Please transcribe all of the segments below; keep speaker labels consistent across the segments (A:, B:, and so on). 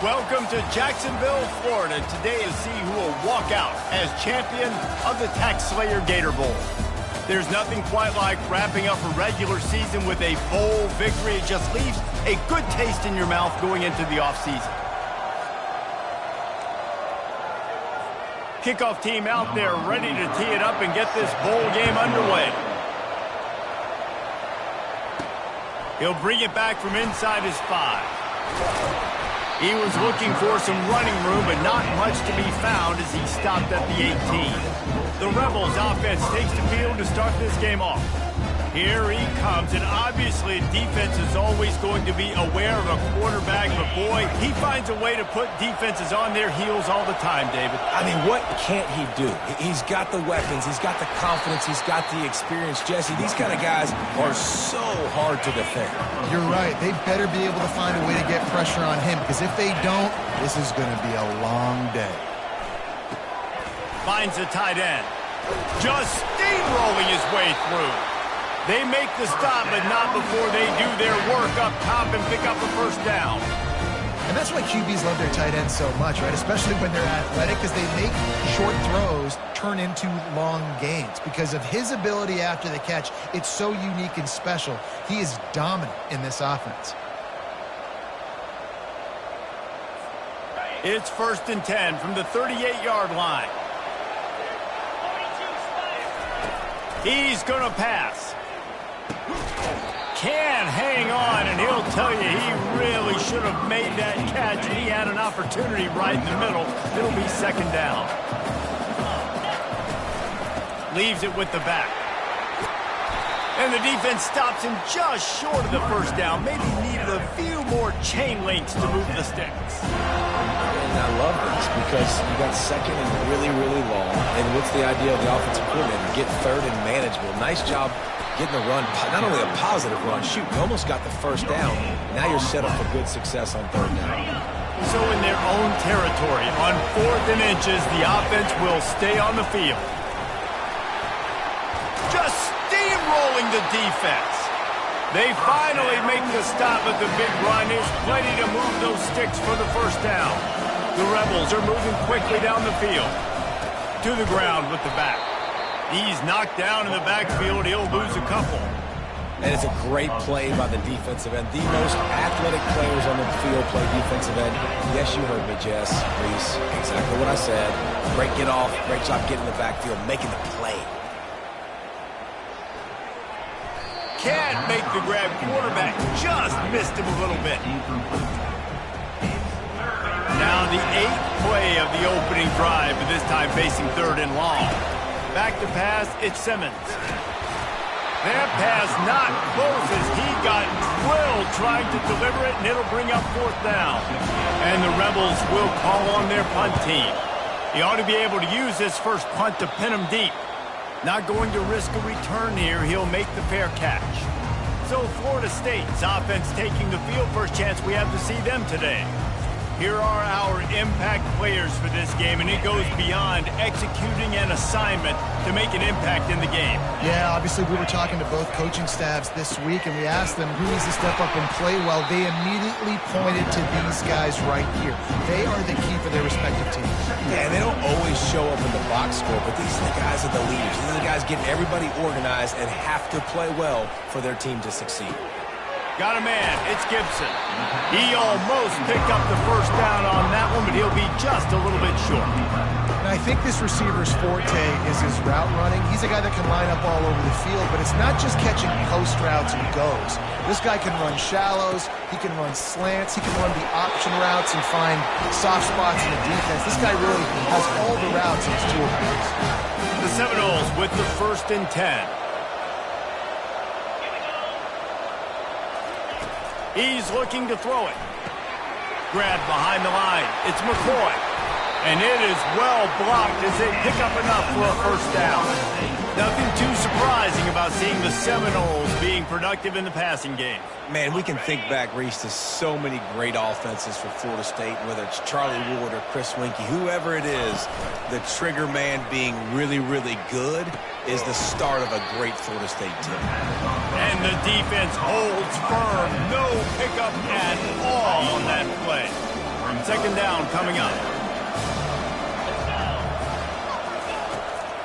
A: Welcome to Jacksonville, Florida. Today to see who will walk out as champion of the Tax Slayer Gator Bowl. There's nothing quite like wrapping up a regular season with a bowl victory. It just leaves a good taste in your mouth going into the offseason. Kickoff team out there ready to tee it up and get this bowl game underway. He'll bring it back from inside his 5. He was looking for some running room, but not much to be found as he stopped at the 18. The Rebels offense takes the field to start this game off. Here he comes, and obviously defense is always going to be aware of a quarterback, but boy, he finds a way to put defenses on their heels all the time, David.
B: I mean, what can't he do? He's got the weapons, he's got the confidence, he's got the experience. Jesse, these kind of guys are so hard to defend.
C: You're right. They better be able to find a way to get pressure on him, because if they don't, this is going to be a long day.
A: Finds the tight end. Just steamrolling his way through. They make the stop, but not before they do their work up top and pick up a first down.
C: And that's why QBs love their tight ends so much, right? Especially when they're athletic, because they make short throws turn into long gains. Because of his ability after the catch, it's so unique and special. He is dominant in this offense.
A: It's 1st and 10 from the 38-yard line. He's going to pass. Can hang on, and he'll tell you he really should have made that catch, and he had an opportunity right in the middle. It'll be 2nd down. Leaves it with the back. And the defense stops him just short of the first down. Maybe needed a few more chain links to move the sticks.
B: And I love this because you got 2nd and really, really long. And what's the idea of the offensive coordinator? Get 3rd and manageable. Nice job getting the run, not only a positive run, shoot, you almost got the first down. Now you're set up for good success on 3rd down.
A: So in their own territory, on 4th and inches, the offense will stay on the field. Just steamrolling the defense. They finally make the stop at the big run. There's plenty to move those sticks for the first down. The Rebels are moving quickly down the field. To the ground with the back. He's knocked down in the backfield. He'll lose a couple.
B: And it's a great play by the defensive end. The most athletic players on the field play defensive end. Yes, you heard me, Jess, Reese. Exactly what I said. Great get off. Great job getting in the backfield, making the play.
A: Can't make the grab. Quarterback just missed him a little bit. Now the 8th play of the opening drive, but this time facing 3rd and long. Back to pass, it's Simmons. That pass not close as he got drilled trying to deliver it, and it'll bring up 4th down. And the Rebels will call on their punt team. He ought to be able to use this first punt to pin him deep. Not going to risk a return here. He'll make the fair catch. So Florida State's offense taking the field. First chance we have to see them today. Here are our impact players for this game, and it goes beyond executing an assignment to make an impact in the game.
C: Yeah, obviously we were talking to both coaching staffs this week, and we asked them who needs to step up and play well. They immediately pointed to these guys right here. They are the key for their respective teams.
B: Yeah, and they don't always show up in the box score, but these are the guys that are the leaders. These are the guys getting everybody organized and have to play well for their team to succeed.
A: Got a man. It's Gibson. He almost picked up the first down on that one, but he'll be just a little bit short.
C: And I think this receiver's forte is his route running. He's a guy that can line up all over the field, but it's not just catching post routes and goes. This guy can run shallows. He can run slants. He can run the option routes and find soft spots in the defense. This guy really has all the routes in his toolbox.
A: The Seminoles with the 1st and 10. He's looking to throw it. Grabbed behind the line. It's McCoy. And it is well blocked as they pick up enough for a first down. Nothing too surprising about seeing the Seminoles being productive in the passing game.
B: Man, we can think back, Reese, to so many great offenses for Florida State, whether it's Charlie Ward or Chris Winkie, whoever it is, the trigger man being really, really good is the start of a great Florida State team.
A: And the defense holds firm. No pickup at all on that play. Second down coming up.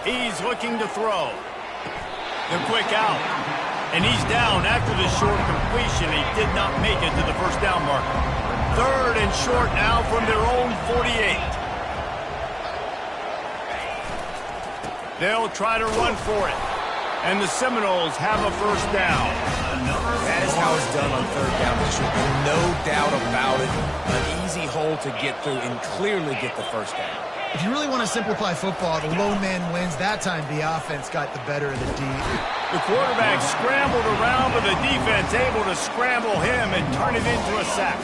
A: He's looking to throw. The quick out. And he's down after the short completion. He did not make it to the first down marker. Third and short now from their own 48. They'll try to run for it. And the Seminoles have a first down.
B: That is how it's done on third down. No doubt about it. An easy hole to get through and clearly get the first down.
C: If you really want to simplify football, the lone man wins. That time the offense got the better of the D.
A: The quarterback scrambled around, but the defense able to scramble him and turn it into a sack.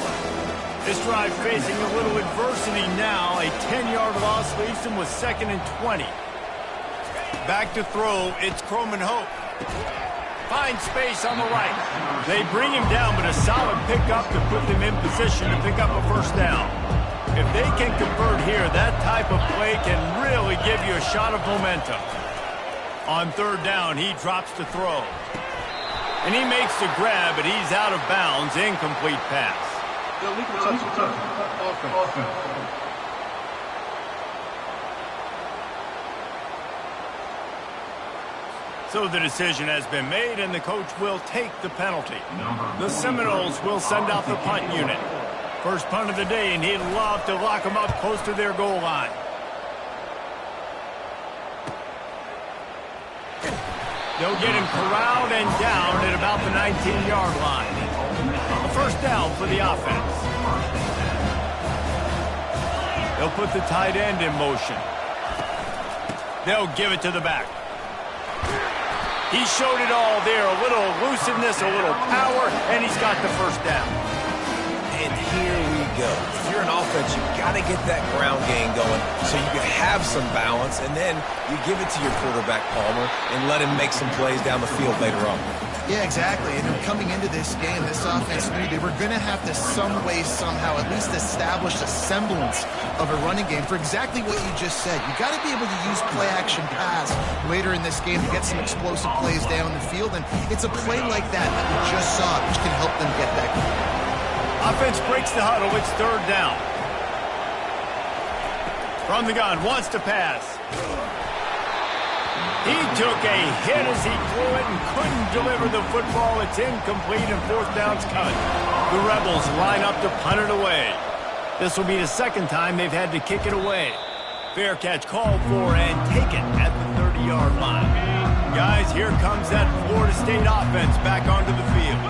A: This drive facing a little adversity now. A 10-yard loss leaves him with 2nd and 20. Back to throw, it's Croman Hope. Finds space on the right. They bring him down, but a solid pickup to put them in position to pick up a first down. If they can convert here, that type of play can really give you a shot of momentum. On third down, he drops to throw. And he makes the grab, but he's out of bounds. Incomplete pass. So the decision has been made, and the coach will take the penalty. The Seminoles will send out the punt unit. First punt of the day, and he'd love to lock them up close to their goal line. They'll get him corralled and down at about the 19-yard line. A first down for the offense. They'll put the tight end in motion. They'll give it to the back. He showed it all there. A little elusiveness, a little power, and he's got the first down.
B: And here we go. If you're an offense, you've got to get that ground game going so you can have some balance, and then you give it to your quarterback, Palmer, and let him make some plays down the field later on.
C: Yeah, exactly. And coming into this game, this offense knew they were going to have to some way, somehow, at least establish a semblance of a running game for exactly what you just said. You got to be able to use play-action pass later in this game to get some explosive plays down the field, and it's a play like that we just saw which can help them get that goal.
A: Offense breaks the huddle. It's third down. From the gun, wants to pass. He took a hit as he threw it and couldn't deliver the football. It's incomplete and fourth down's cut. The Rebels line up to punt it away. This will be the second time they've had to kick it away. Fair catch called for and taken at the 30-yard line. Guys, here comes that Florida State offense back onto the field.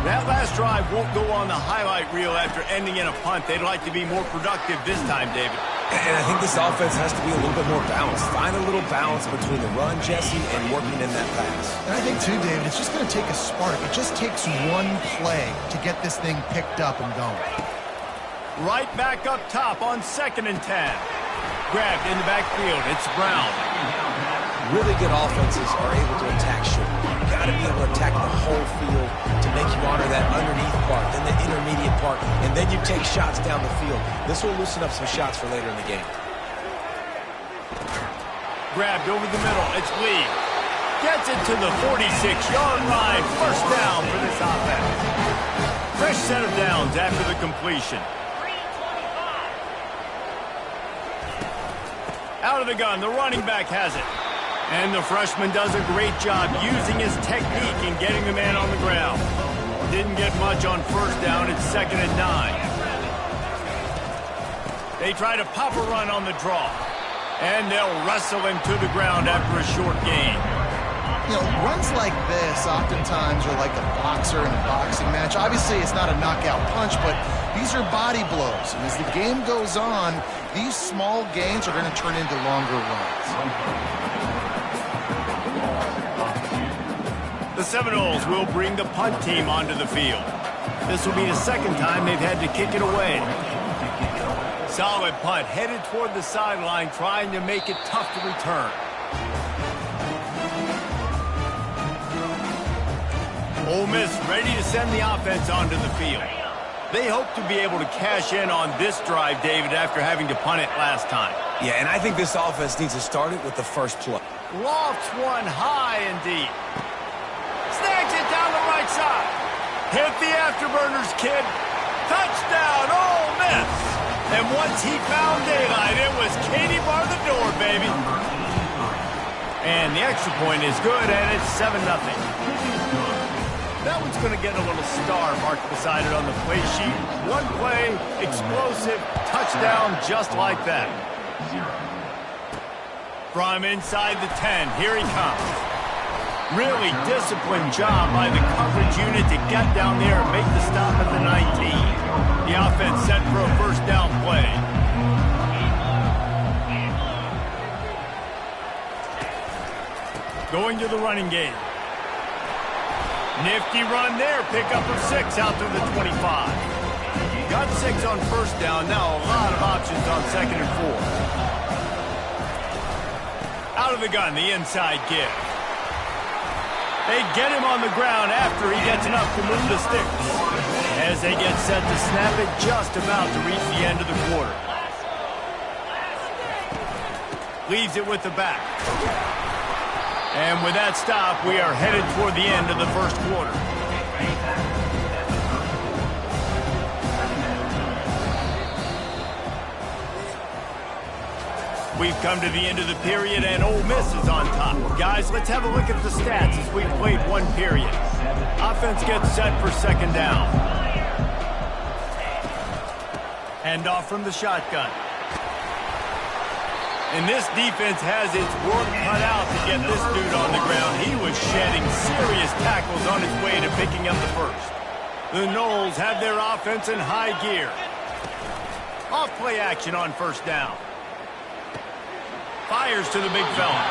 A: That last drive won't go on the highlight reel after ending in a punt. They'd like to be more productive this time, David.
B: And I think this offense has to be a little bit more balanced. Find a little balance between the run, Jesse, and working in that pass.
C: And I think, too, David, it's just going to take a spark. It just takes one play to get this thing picked up and going.
A: Right back up top on 2nd and 10. Grabbed in the backfield. It's Brown.
B: Really good offenses are able to attack short. You've got to be able to attack the whole field to make you honor that underneath part, then the intermediate part, and then you take shots down the field. This will loosen up some shots for later in the game.
A: Grabbed over the middle. It's Lee. Gets it to the 46-yard line. First down for this offense. Fresh set of downs after the completion. Out of the gun, the running back has it. And the freshman does a great job using his technique and getting the man on the ground. Didn't get much on first down. It's 2nd and 9. They try to pop a run on the draw. And they'll wrestle him to the ground after a short gain.
C: You know, runs like this oftentimes are like a boxer in a boxing match. Obviously, it's not a knockout punch, but these are body blows. And as the game goes on, these small gains are going to turn into longer runs.
A: The Seminoles will bring the punt team onto the field. This will be the second time they've had to kick it away. Solid punt, headed toward the sideline, trying to make it tough to return. Ole Miss ready to send the offense onto the field. They hope to be able to cash in on this drive, David, after having to punt it last time.
B: Yeah, and I think this offense needs to start it with the first play.
A: Lofts one high and deep. Snags it down the right side. Hit the afterburners, kid. Touchdown, Ole Miss! And once he found daylight, it was Katie bar the door, baby. And the extra point is good, and it's 7-0. That one's going to get a little star marked beside it on the play sheet. One play, explosive, touchdown, just like that. From inside the 10, here he comes. Really disciplined job by the coverage unit to get down there and make the stop at the 19. The offense set for a first down play. Going to the running game. Nifty run there. Pickup of 6 out to the 25. Got 6 on first down. Now a lot of options on 2nd and 4. Out of the gun, the inside give. They get him on the ground after he gets enough to move the sticks. As they get set to snap it, just about to reach the end of the quarter. Leaves it with the back. And with that stop, we are headed toward the end of the first quarter. We've come to the end of the period, and Ole Miss is on top. Guys, let's have a look at the stats as we've played one period. Offense gets set for 2nd down. Hand off from the shotgun. And this defense has its work cut out to get this dude on the ground. He was shedding serious tackles on his way to picking up the first. The Noles have their offense in high gear. Off play action on first down. Fires to the big fella.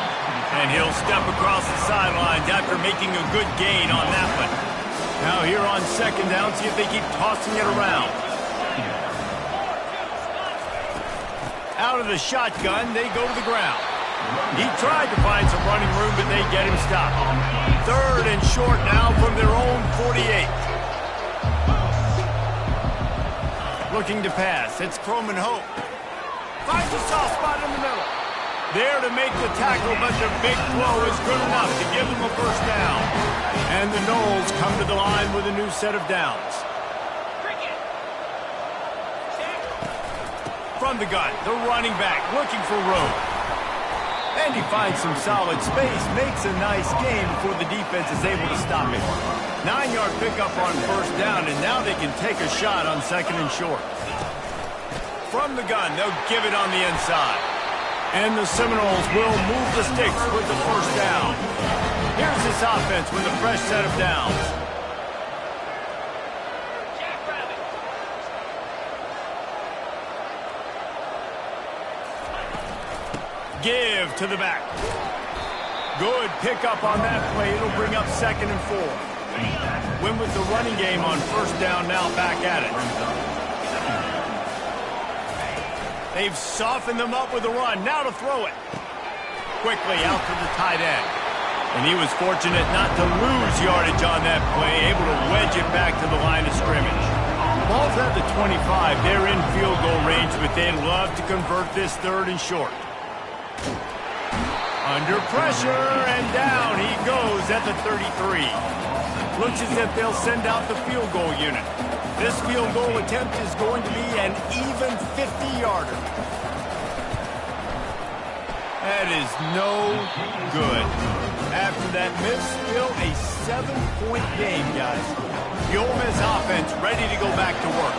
A: And he'll step across the sidelines after making a good gain on that one. Now here on 2nd down, see if they keep tossing it around. Out of the shotgun, they go to the ground. He tried to find some running room, but they get him stopped. 3rd and short now from their own 48. Looking to pass. It's Croman Hope. Finds a soft spot in the middle. There to make the tackle, but the big throw is good enough to give them a first down. And the Noles come to the line with a new set of downs. From the gun, the running back looking for room. And he finds some solid space, makes a nice gain before the defense is able to stop it. 9-yard pickup on first down, and now they can take a shot on 2nd and short. From the gun, they'll give it on the inside. And the Seminoles will move the sticks with the first down. Here's this offense with a fresh set of downs. Give to the back. Good pickup on that play. It'll bring up 2nd and 4. Win with the running game on first down, now back at it. They've softened them up with a run. Now to throw it. Quickly out to the tight end. And he was fortunate not to lose yardage on that play, able to wedge it back to the line of scrimmage. Ball's at the 25. They're in field goal range, but they'd love to convert this 3rd and short. Under pressure, and down he goes at the 33. Looks as if they'll send out the field goal unit. This field goal attempt is going to be an even 50-yarder. That is no good. After that miss, still a 7-point game, guys. The Ole Miss offense ready to go back to work.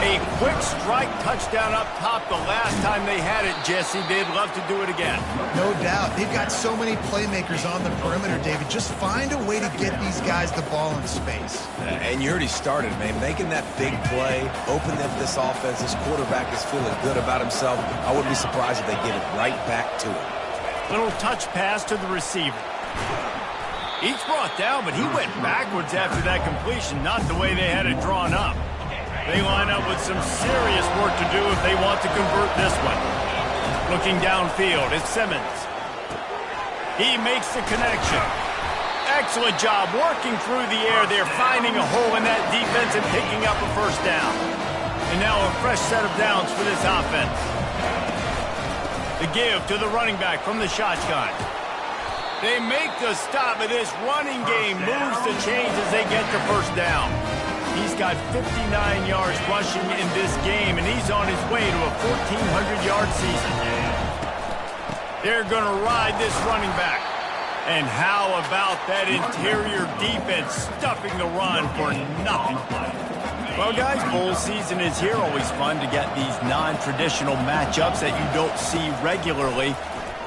A: A quick strike touchdown up top the last time they had it, Jesse. They'd love to do it again.
C: No doubt. They've got so many playmakers on the perimeter, David. Just find a way to get these guys the ball in space.
B: And you already started, man. Making that big play, opening up this offense. This quarterback is feeling good about himself. I wouldn't be surprised if they give it right back to him.
A: Little touch pass to the receiver. He's brought down, but he went backwards after that completion, not the way they had it drawn up. They line up with some serious work to do if they want to convert this one. Looking downfield, it's Simmons. He makes the connection. Excellent job working through the air there, finding a hole in that defense and picking up a first down. And now a fresh set of downs for this offense. The give to the running back from the shotgun. They make the stop, but this running game moves the chains as they get to first down. He's got 59 yards rushing in this game, and he's on his way to a 1,400-yard season. They're going to ride this running back. And how about that interior defense stuffing the run for nothing? Well, guys, bowl season is here. Always fun to get these non-traditional matchups that you don't see regularly.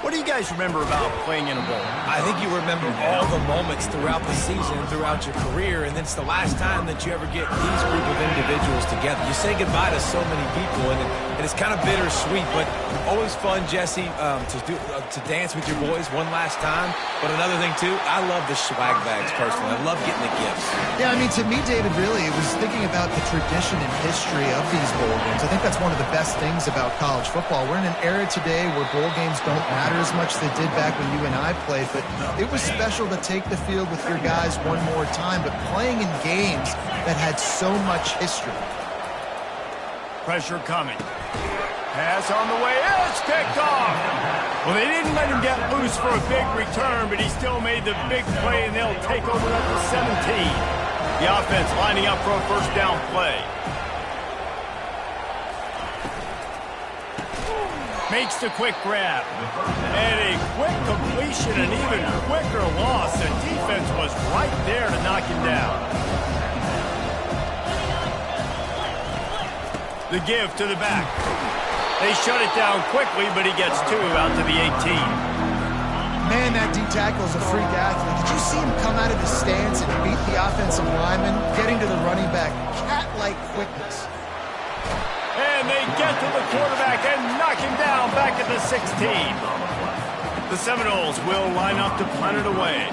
A: What do you guys remember about playing in a bowl?
B: I think you remember all the moments throughout the season, throughout your career, and it's the last time that you ever get these group of individuals together. You say goodbye to so many people, and it's kind of bittersweet, but always fun, Jesse, to dance with your boys one last time. But another thing, too, I love the swag bags, personally. I love getting the gifts.
C: Yeah, I mean, to me, David, really, it was thinking about the tradition and history of these bowl games. I think that's one of the best things about college football. We're in an era today where bowl games don't matter as much as they did back when you and I played, but it was special to take the field with your guys one more time, but playing in games that had so much history.
A: Pressure coming. Pass on the way. It's picked off. Well, they didn't let him get loose for a big return, but he still made the big play, and they'll take over at the 17. The offense lining up for a first down play. Makes the quick grab. And a quick completion, an even quicker loss. The defense was right there to knock him down. The give to the back. They shut it down quickly, but he gets two out to the 18.
C: Man, that D tackle is a freak athlete. Did you see him come out of his stance and beat the offensive lineman, getting to the running back? Cat-like quickness.
A: And they get to the quarterback and knock him down back at the 16. The Seminoles will line up to punt it away.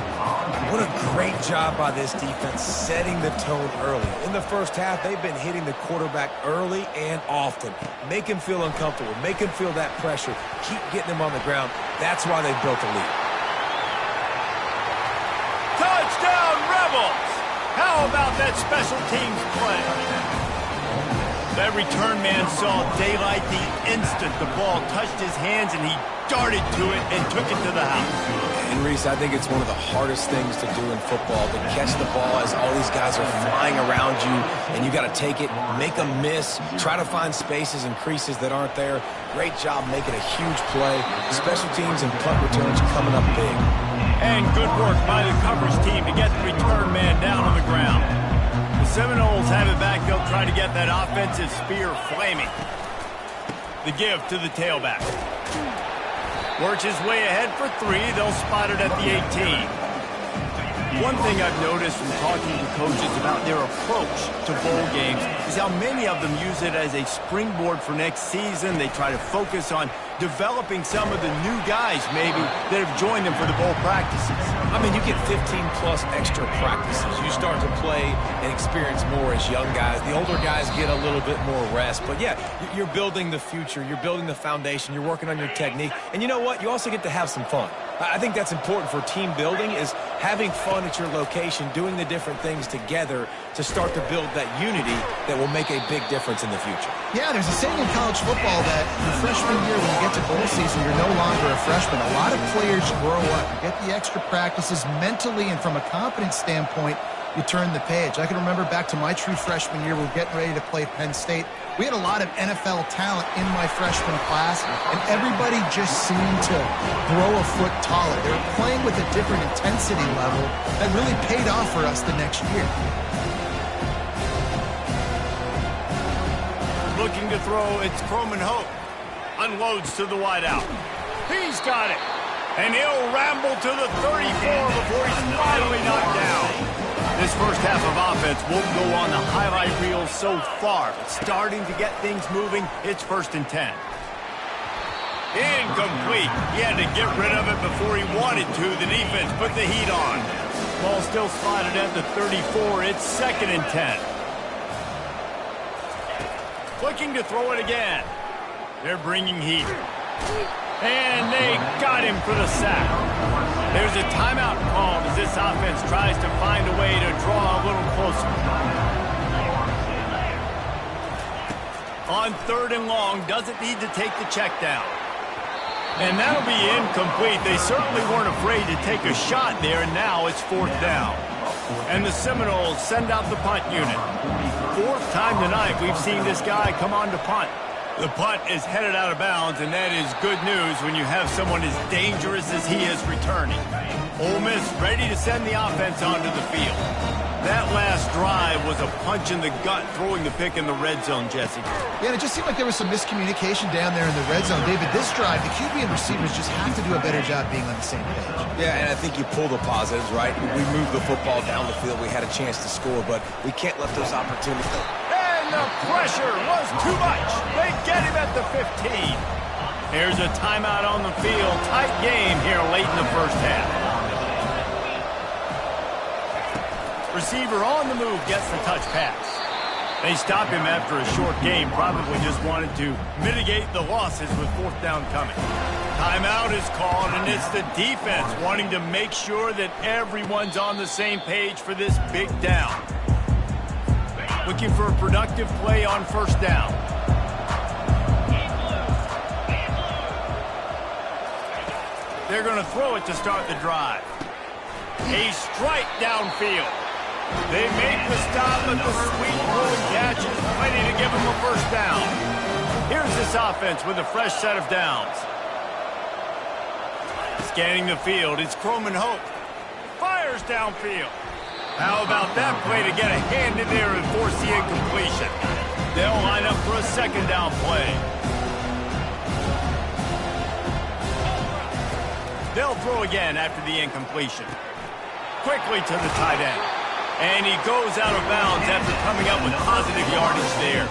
B: What a great job by this defense setting the tone early. In the first half, they've been hitting the quarterback early and often. Make him feel uncomfortable. Make him feel that pressure. Keep getting him on the ground. That's why they built the lead.
A: Touchdown, Rebels! How about that special teams play? That return man saw daylight the instant the ball touched his hands, and he darted to it and took it to the house.
B: And Reese, I think it's one of the hardest things to do in football, to catch the ball as all these guys are flying around you, and you got to take it, make them miss, try to find spaces and creases that aren't there. Great job making a huge play. Special teams and punt returns coming up big.
A: And good work by the coverage team to get the return man down on the ground. The Seminoles have it back. They'll try to get that offensive spear flaming. The give to the tailback. Works his way ahead for three. They'll spot it at the 18. One thing I've noticed from talking to coaches about their approach to bowl games is how many of them use it as a springboard for next season. They try to focus on developing some of the new guys, maybe, that have joined them for the bowl practices.
B: I mean, you get 15-plus extra practices. You start to play and experience more as young guys. The older guys get a little bit more rest. But, yeah, you're building the future. You're building the foundation. You're working on your technique. And you know what? You also get to have some fun. I think that's important for team building, is having fun at your location, doing the different things together to start to build that unity that will make a big difference in the future.
C: Yeah, there's a saying in college football that your freshman year, when you get to bowl season, you're no longer a freshman. A lot of players grow up. You get the extra practices mentally, and from a confidence standpoint, you turn the page. I can remember back to my true freshman year, we were getting ready to play Penn State. We had a lot of NFL talent in my freshman class, and everybody just seemed to grow a foot taller. They were playing with a different intensity level that really paid off for us the next year.
A: Looking to throw, it's Croman Hope. Unloads to the wideout. He's got it. And he'll ramble to the 34 before he's finally knocked down. This first half of offense won't go on the highlight reel so far, but starting to get things moving, it's 1st and 10. Incomplete. He had to get rid of it before he wanted to. The defense put the heat on. Ball still slotted at the 34. It's 2nd and 10. Looking to throw it again. They're bringing heat. And they got him for the sack. There's a timeout called as this offense tries to find a way to draw a little closer. On 3rd and long, doesn't need to take the check down. And that'll be incomplete. They certainly weren't afraid to take a shot there, and now it's 4th down. And the Seminoles send out the punt unit. Fourth time tonight we've seen this guy come on to punt. The punt is headed out of bounds, and that is good news when you have someone as dangerous as he is returning. Ole Miss ready to send the offense onto the field. That last drive was a punch in the gut, throwing the pick in the red zone, Jesse.
C: Yeah, and it just seemed like there was some miscommunication down there in the red zone. David, this drive, the QB and receivers just have to do a better job being on the same page.
B: Yeah, and I think you pull the positives, right? We moved the football down the field. We had a chance to score, but we can't let those opportunities go.
A: And the pressure was too much. They get him at the 15. Here's a timeout on the field. Tight game here late in the first half. Receiver on the move gets the touch pass. They stop him after a short game. Probably just wanted to mitigate the losses with fourth down coming. Timeout is called, and it's the defense wanting to make sure that everyone's on the same page for this big down. Looking for a productive play on first down. They're going to throw it to start the drive. A strike downfield. They make the stop, but the sweet rolling catch is plenty to give them a first down. Here's this offense with a fresh set of downs. Scanning the field, it's Croman Hope. Fires downfield. How about that play to get a hand in there and force the incompletion? They'll line up for a second down play. They'll throw again after the incompletion. Quickly to the tight end. And he goes out of bounds after coming up with positive yardage there.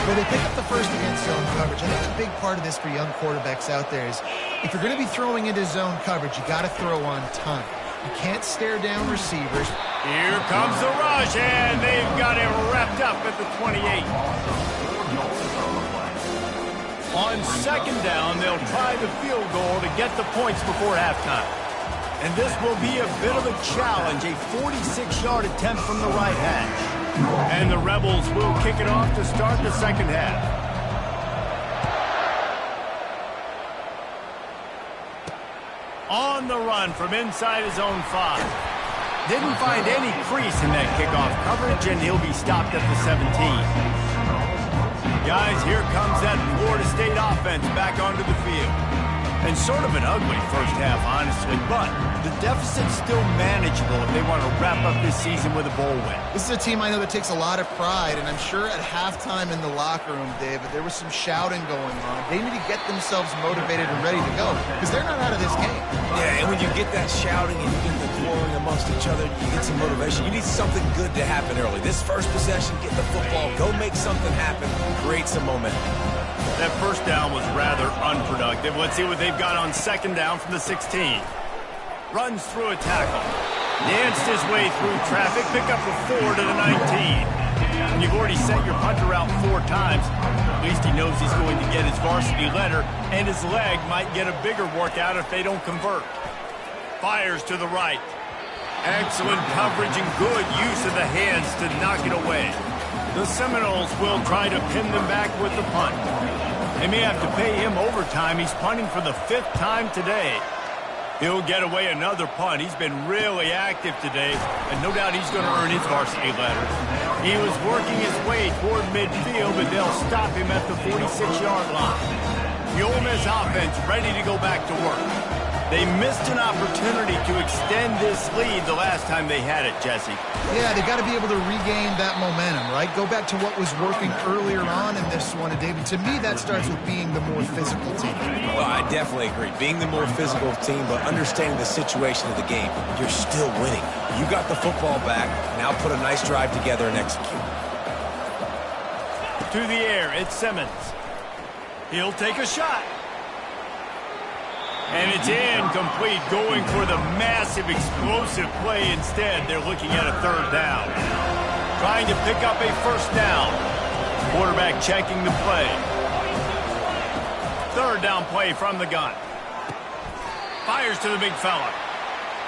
C: Well, they pick up the first against zone coverage. I think a big part of this for young quarterbacks out there is if you're going to be throwing into zone coverage, you got to throw on time. You can't stare down receivers.
A: Here comes the rush, and they've got him wrapped up at the 28. On second down, they'll try the field goal to get the points before halftime. And this will be a bit of a challenge, a 46-yard attempt from the right hash. And the Rebels will kick it off to start the second half. On the run from inside his own 5. Didn't find any crease in that kickoff coverage, and he'll be stopped at the 17. Guys, here comes that Florida State offense back onto the field. And sort of an ugly first half, honestly, but the deficit's still manageable if they want to wrap up this season with a bowl win.
C: This is a team I know that takes a lot of pride, and I'm sure at halftime in the locker room, David, there was some shouting going on. They need to get themselves motivated and ready to go, because they're not out of this game.
B: Yeah, and when you get that shouting and you get the quarreling amongst each other, you get some motivation. You need something good to happen early. This first possession, get the football, go make something happen, create some momentum.
A: That first down was rather unproductive. Let's see what they've got on second down from the 16. Runs through a tackle. Danced his way through traffic. Pick up a 4 to the 19. And you've already sent your punter out 4 times. At least he knows he's going to get his varsity letter, and his leg might get a bigger workout if they don't convert. Fires to the right. Excellent coverage and good use of the hands to knock it away. The Seminoles will try to pin them back with the punt. They may have to pay him overtime. He's punting for the 5th time today. He'll get away another punt. He's been really active today, and no doubt he's going to earn his varsity letter. He was working his way toward midfield, but they'll stop him at the 46-yard line. The Ole Miss offense ready to go back to work. They missed an opportunity to extend this lead the last time they had it, Jesse.
C: Yeah, they got to be able to regain that momentum, right? Go back to what was working earlier on in this one. And, David, to me, that starts with being the more physical team.
B: Well, I definitely agree. Being the more physical team, but understanding the situation of the game, you're still winning. You got the football back. Now put a nice drive together and execute.
A: To the air, it's Simmons. He'll take a shot. And it's incomplete, going for the massive, explosive play instead. They're looking at a 3rd down. Trying to pick up a first down. Quarterback checking the play. 3rd down play from the gun. Fires to the big fella.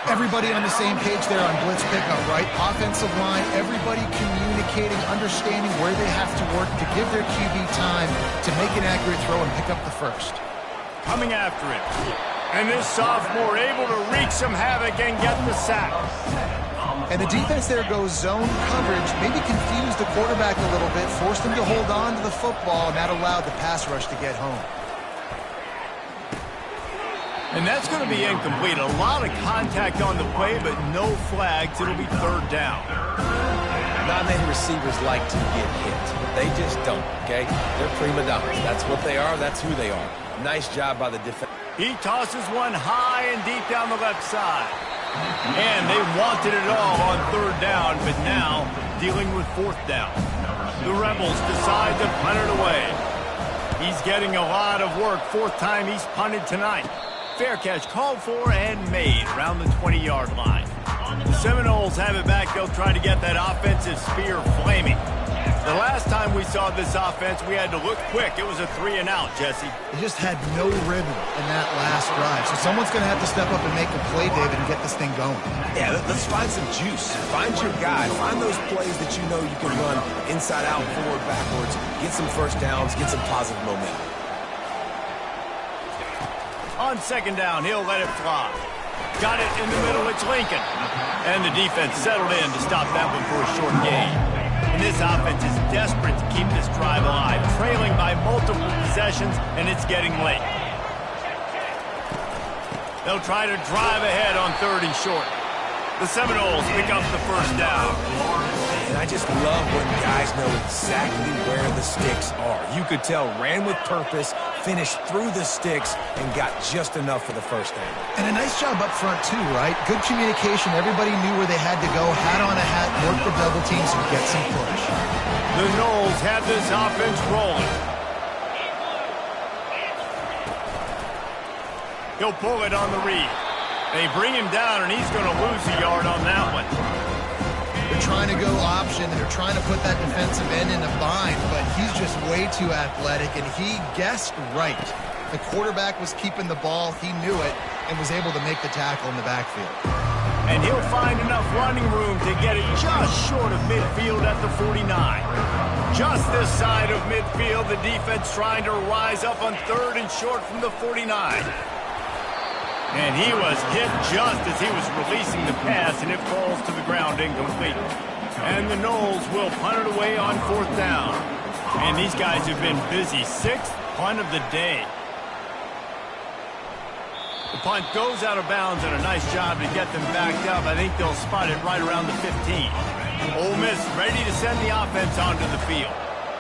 C: Everybody on the same page there on blitz pickup, right? Offensive line, everybody communicating, understanding where they have to work to give their QB time to make an accurate throw and pick up the first.
A: Coming after it. And this sophomore able to wreak some havoc and get the sack.
C: And the defense there goes zone coverage, maybe confused the quarterback a little bit, forced him to hold on to the football, and that allowed the pass rush to get home.
A: And that's going to be incomplete. A lot of contact on the play, but no flags. It'll be third down.
B: Not many receivers like to get hit. They just don't, okay? They're prima donnas. That's what they are. That's who they are. Nice job by the defense.
A: He tosses one high and deep down the left side. And they wanted it all on third down, but now dealing with fourth down. The Rebels decide to punt it away. He's getting a lot of work. Fourth time he's punted tonight. Fair catch called for and made around the 20-yard line. The Seminoles have it back. They'll try to get that offensive spear flaming. The last time we saw this offense, we had to look quick. It was a 3-and-out, Jesse.
C: They just had no rhythm in that last drive. So someone's going to have to step up and make a play, David, and get this thing going.
B: Yeah, let's find some juice. Find your guy. Find those plays that you know you can run inside out, forward, backwards. Get some first downs. Get some positive momentum.
A: On second down, he'll let it fly. Got it in the middle. It's Lincoln. And the defense settled in to stop that one for a short gain. And this offense is desperate to keep this drive alive, trailing by multiple possessions, and it's getting late. They'll try to drive ahead on third and short. The Seminoles pick up the first down.
B: And I just love when guys know exactly where the sticks are. You could tell ran with purpose, finished through the sticks, and got just enough for the first down.
C: And a nice job up front, too, right? Good communication. Everybody knew where they had to go. Hat on a hat, work the double teams, and get some push.
A: The Noles have this offense rolling. He'll pull it on the read. They bring him down, and he's going to lose a yard on that one.
C: They're trying to go option, and they're trying to put that defensive end in a bind, but he's just way too athletic, and he guessed right. The quarterback was keeping the ball. He knew it and was able to make the tackle in the backfield.
A: And he'll find enough running room to get it just short of midfield at the 49. Just this side of midfield, the defense trying to rise up on third and short from the 49. And he was hit just as he was releasing the pass, and it falls to the ground incomplete. And the Noles will punt it away on fourth down. And these guys have been busy. Sixth punt of the day. The punt goes out of bounds, and a nice job to get them backed up. I think they'll spot it right around the 15. Ole Miss ready to send the offense onto the field.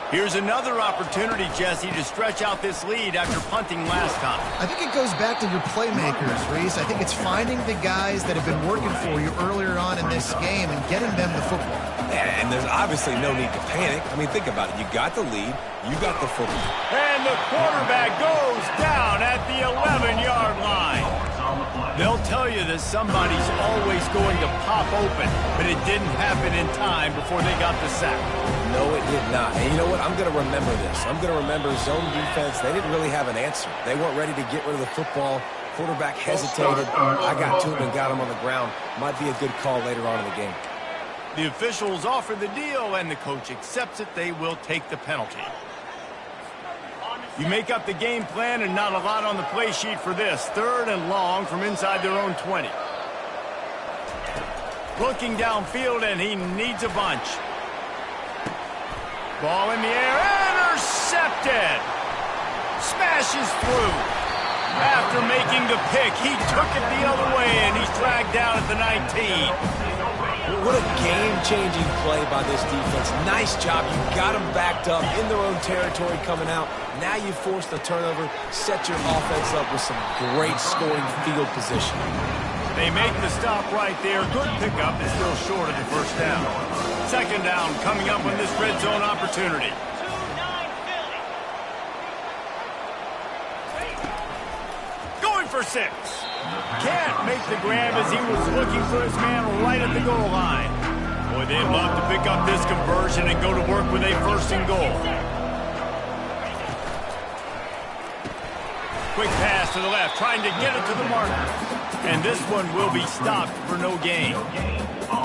A: Here's another opportunity, Jesse, to stretch out this lead after punting last time.
C: I think it goes back to your playmakers, Reese. I think it's finding the guys that have been working for you earlier on in this game and getting them the football.
B: And there's obviously no need to panic. I mean, think about it. You got the lead. You got the football.
A: And the quarterback goes down at the 11-yard line. They'll tell you that somebody's always going to pop open, but it didn't happen in time before they got the sack.
B: No, it did not. And you know what? I'm going to remember this. I'm going to remember zone defense. They didn't really have an answer. They weren't ready to get rid of the football. Quarterback hesitated. I got to him and got him on the ground. Might be a good call later on in the game.
A: The officials offer the deal, and the coach accepts it. They will take the penalty. You make up the game plan, and not a lot on the play sheet for this. Third and long from inside their own 20. Looking downfield, and he needs a bunch. Ball in the air, intercepted. Smashes through. After making the pick, he took it the other way, and he's dragged down at the 19.
B: What a game-changing play by this defense. Nice job. You got them backed up in their own territory coming out. Now you force the turnover, set your offense up with some great scoring field position.
A: They make the stop right there. Good pickup is still short of the first down. Second down coming up on this red zone opportunity. Going for 6. Can't make the grab as he was looking for his man right at the goal line. Boy, they'd love to pick up this conversion and go to work with a first and goal. Quick pass to the left, trying to get it to the marker. And this one will be stopped for no gain.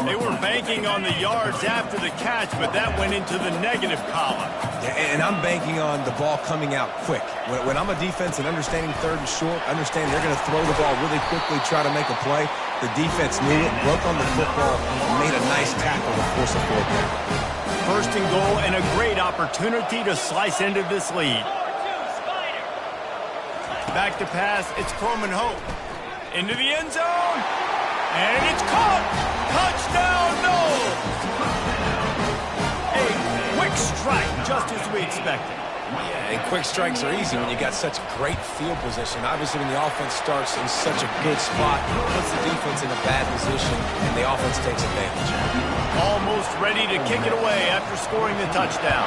A: They were banking on the yards after the catch, but that went into the negative column.
B: Yeah, and I'm banking on the ball coming out quick. When I'm a defense and understanding third and short, understand they're going to throw the ball really quickly, try to make a play. The defense knew it, broke on the football, and made a nice tackle to force a fourth down.
A: First and goal and a great opportunity to slice into this lead. Back to pass, it's Coleman Hope. Into the end zone, and it's caught! Touchdown, Knowles! A quick strike, just as we expected.
B: Yeah, and quick strikes are easy when you got such great field position. Obviously, when the offense starts in such a good spot, it puts the defense in a bad position, and the offense takes advantage.
A: Almost ready to kick it away after scoring the touchdown.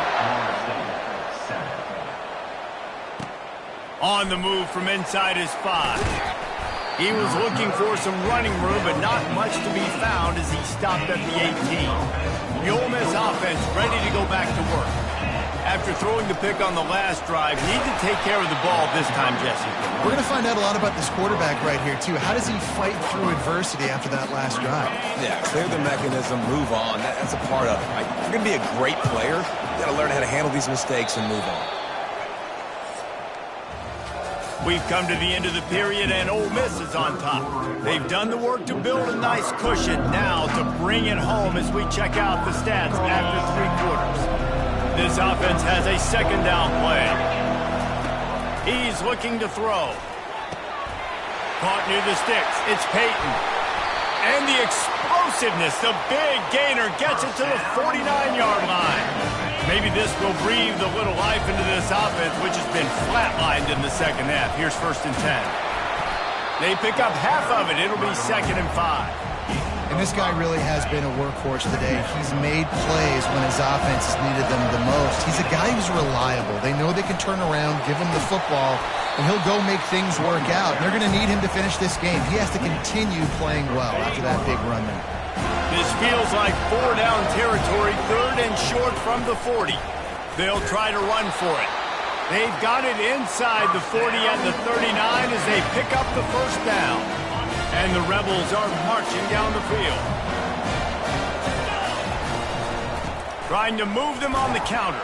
A: On the move from inside his 5. He was looking for some running room, but not much to be found as he stopped at the 18. The Ole Miss offense ready to go back to work. After throwing the pick on the last drive, need to take care of the ball this time, Jesse.
C: We're going to find out a lot about this quarterback right here, too. How does he fight through adversity after that last drive?
B: Yeah, clear the mechanism, move on. That's a part of it, right? If you're going to be a great player, you got to learn how to handle these mistakes and move on.
A: We've come to the end of the period, and Ole Miss is on top. They've done the work to build a nice cushion. Now to bring it home as we check out the stats after 3 quarters. This offense has a second down play. He's looking to throw. Caught near the sticks. It's Peyton. And the explosiveness, the big gainer gets it to the 49-yard line. Maybe this will breathe a little life into this offense, which has been flatlined in the second half. Here's 1st and 10. They pick up half of it. It'll be 2nd and 5.
C: And this guy really has been a workhorse today. He's made plays when his offense has needed them the most. He's a guy who's reliable. They know they can turn around, give him the football, and he'll go make things work out. And they're going to need him to finish this game. He has to continue playing well after that big run there.
A: This feels like 4-down territory, 3rd and short from the 40. They'll try to run for it. They've got it inside the 40 and the 39 as they pick up the 1st down. And the Rebels are marching down the field. Trying to move them on the counter.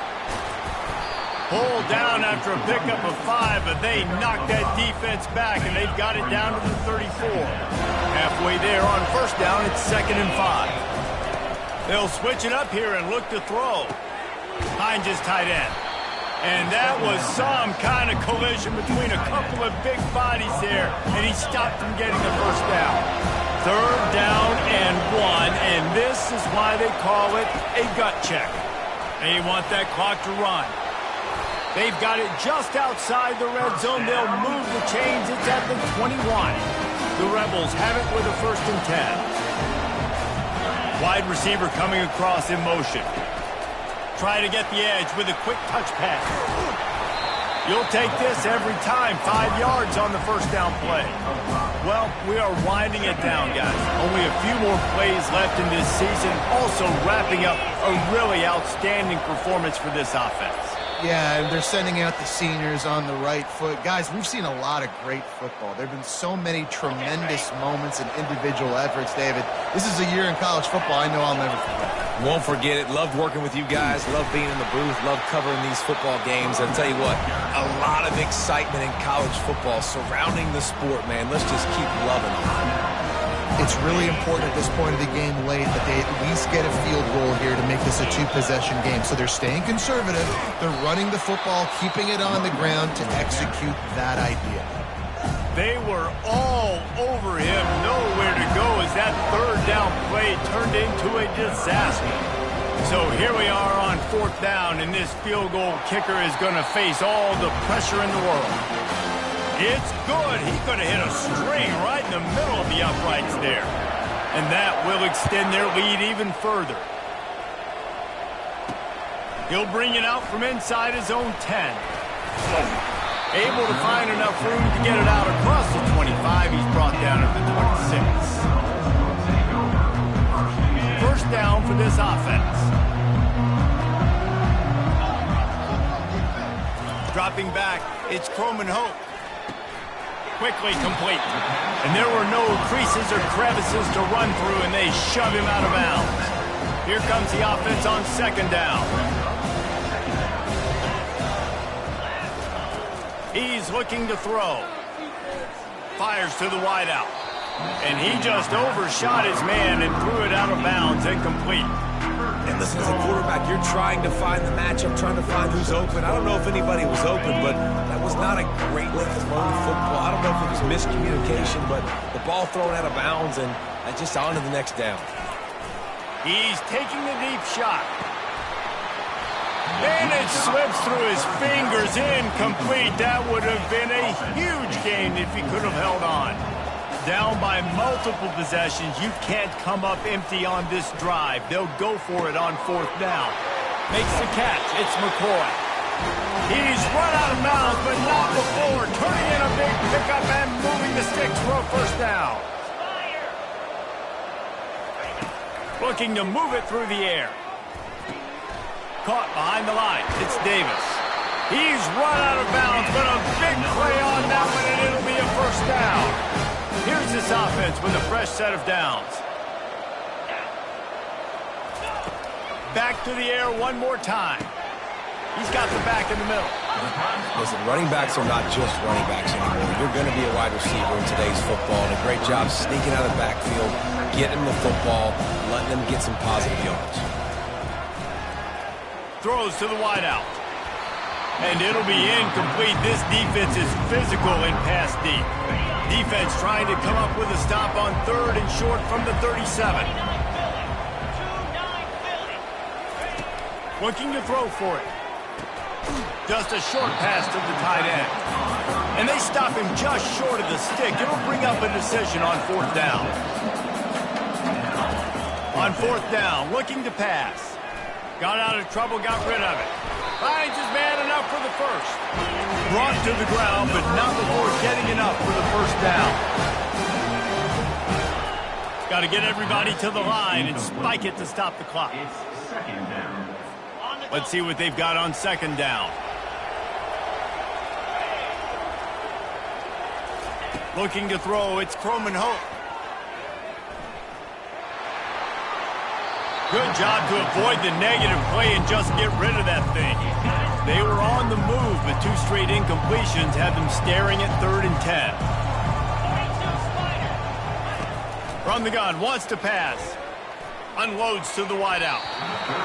A: Pulled down after a pickup of 5, but they knock that defense back, and they've got it down to the 34. Halfway there on 1st down, it's 2nd and 5. They'll switch it up here and look to throw. Hines is tight end. And that was some kind of collision between a couple of big bodies there, and he stopped from getting the 1st down. 3rd down and 1, and this is why they call it a gut check. They want that clock to run. They've got it just outside the red zone. They'll move the chains. It's at the 21. The Rebels have it with a 1st and 10. Wide receiver coming across in motion. Try to get the edge with a quick touch pass. You'll take this every time. 5 yards on the 1st down play. Well, we are winding it down, guys. Only a few more plays left in this season. Also wrapping up a really outstanding performance for this offense.
C: Yeah, and they're sending out the seniors on the right foot. Guys, we've seen a lot of great football. There have been so many tremendous moments and individual efforts, David. This is a year in college football I know I'll never forget.
B: Won't forget it. Loved working with you guys. Loved being in the booth. Loved covering these football games. I'll tell you what, a lot of excitement in college football surrounding the sport, man. Let's just keep loving it.
C: It's really important at this point of the game late that they at least get a field goal here to make this a 2-possession game. So they're staying conservative. They're running the football, keeping it on the ground to execute that idea.
A: They were all over him, nowhere to go as that 3rd down play turned into a disaster. So here we are on 4th down, and this field goal kicker is going to face all the pressure in the world. It's good. He could have hit a string right in the middle of the uprights there. And that will extend their lead even further. He'll bring it out from inside his own 10. Able to find enough room to get it out across the 25. He's brought down at the 26. 1st down for this offense. Dropping back, it's Coleman Hope. Quickly complete. And there were no creases or crevices to run through, and they shove him out of bounds. Here comes the offense on 2nd down. He's looking to throw. Fires to the wideout. And he just overshot his man and threw it out of bounds, incomplete.
B: And listen, as a quarterback, you're trying to find the matchup, trying to find who's open. I don't know if anybody was open, but that was not a greatly thrown football. I don't know if it was miscommunication, but the ball thrown out of bounds and just on to the next down.
A: He's taking the deep shot. And it slips through his fingers, incomplete. That would have been a huge gain if he could have held on. Down by multiple possessions, you can't come up empty on this drive. They'll go for it on 4th down. Makes the catch. It's McCoy. He's run out of bounds, but not before. Turning in a big pickup and moving the sticks for a 1st down. Looking to move it through the air. Caught behind the line. It's Davis. He's run out of bounds, but a big play on that one, and it'll be a 1st down. Here's this offense with a fresh set of downs. Back to the air one more time. He's got the back in the middle.
B: Listen, running backs are not just running backs anymore. You're going to be a wide receiver in today's football, and a great job sneaking out of the backfield, getting the football, letting them get some positive yards.
A: Throws to the wideout. And it'll be incomplete. This defense is physical and pass deep. Defense trying to come up with a stop on 3rd and short from the 37. Looking to throw for it. Just a short pass to the tight end. And they stop him just short of the stick. It'll bring up a decision on 4th down. On 4th down, looking to pass. Got out of trouble, got rid of it. Finds his man enough for the 1st. Brought to the ground, but not before getting enough for the 1st down. Got to get everybody to the line and spike it to stop the clock.
D: It's 2nd down.
A: Let's see what they've got on 2nd down. Looking to throw, it's Croman Hope. Good job to avoid the negative play and just get rid of that thing. They were on the move, but 2 straight incompletions had them staring at 3rd and 10. From the gun, wants to pass. Unloads to the wideout.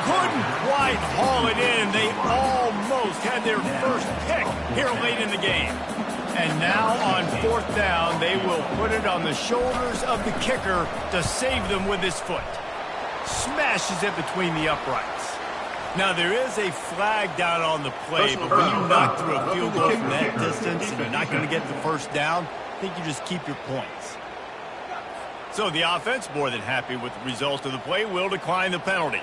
A: Couldn't quite haul it in. They almost had their first pick here late in the game. And now on 4th down, they will put it on the shoulders of the kicker to save them with his foot. Smashes it between the uprights. Now, there is a flag down on the play, but when you knock through a field goal from that distance and you're not going to get the 1st down, I think you just keep your points. So the offense, more than happy with the result of the play, will decline the penalty.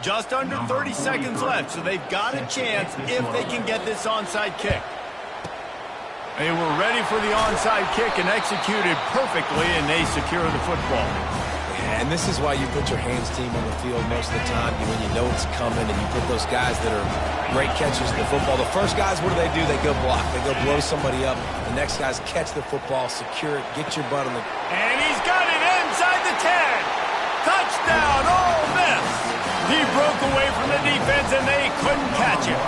A: Just under 30 seconds left, so they've got a chance if they can get this onside kick. They were ready for the onside kick and executed perfectly, and they secure the football.
B: And this is why you put your hands team on the field most of the time when you know it's coming, and you put those guys that are great catchers of the football. The first guys, what do? They go block. They go blow somebody up. The next guys catch the football, secure it, get your butt on the...
A: And he's got it inside the 10. Touchdown, Ole Miss. He broke away from the defense, and they couldn't catch him.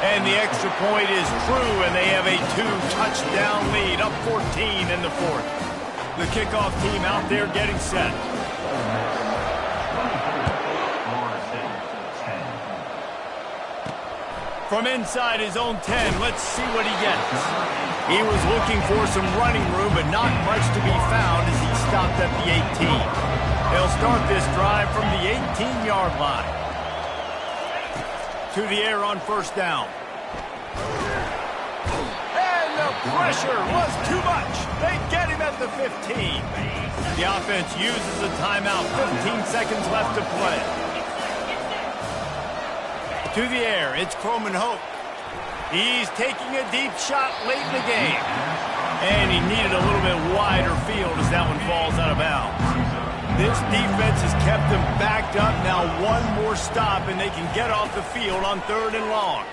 A: And the extra point is true, and they have a 2-touchdown lead, up 14 in the 4th. The kickoff team out there getting set. From inside his own 10, let's see what he gets. He was looking for some running room, but not much to be found as he stopped at the 18. They'll start this drive from the 18-yard line. To the air on 1st down. And the pressure was too much. They get him at the 15. The offense uses a timeout. 15 seconds left to play. To the air, it's Croman Hope. He's taking a deep shot late in the game. And he needed a little bit wider field as that one falls out of bounds. This defense has kept them backed up. Now one more stop and they can get off the field on 3rd and long.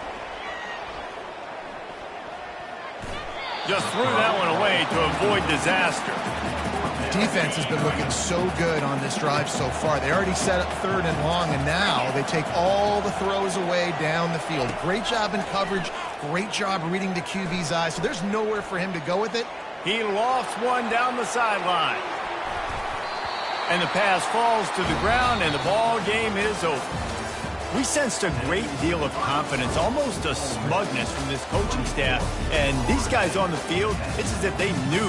A: Just threw that one away to avoid disaster.
C: Defense has been looking so good on this drive so far. They already set up 3rd and long, and now they take all the throws away down the field. Great job in coverage. Great job reading the QB's eyes. So there's nowhere for him to go with it.
A: He lofts one down the sideline. And the pass falls to the ground, and the ball game is over. We sensed a great deal of confidence, almost a smugness from this coaching staff. And these guys on the field, it's as if they knew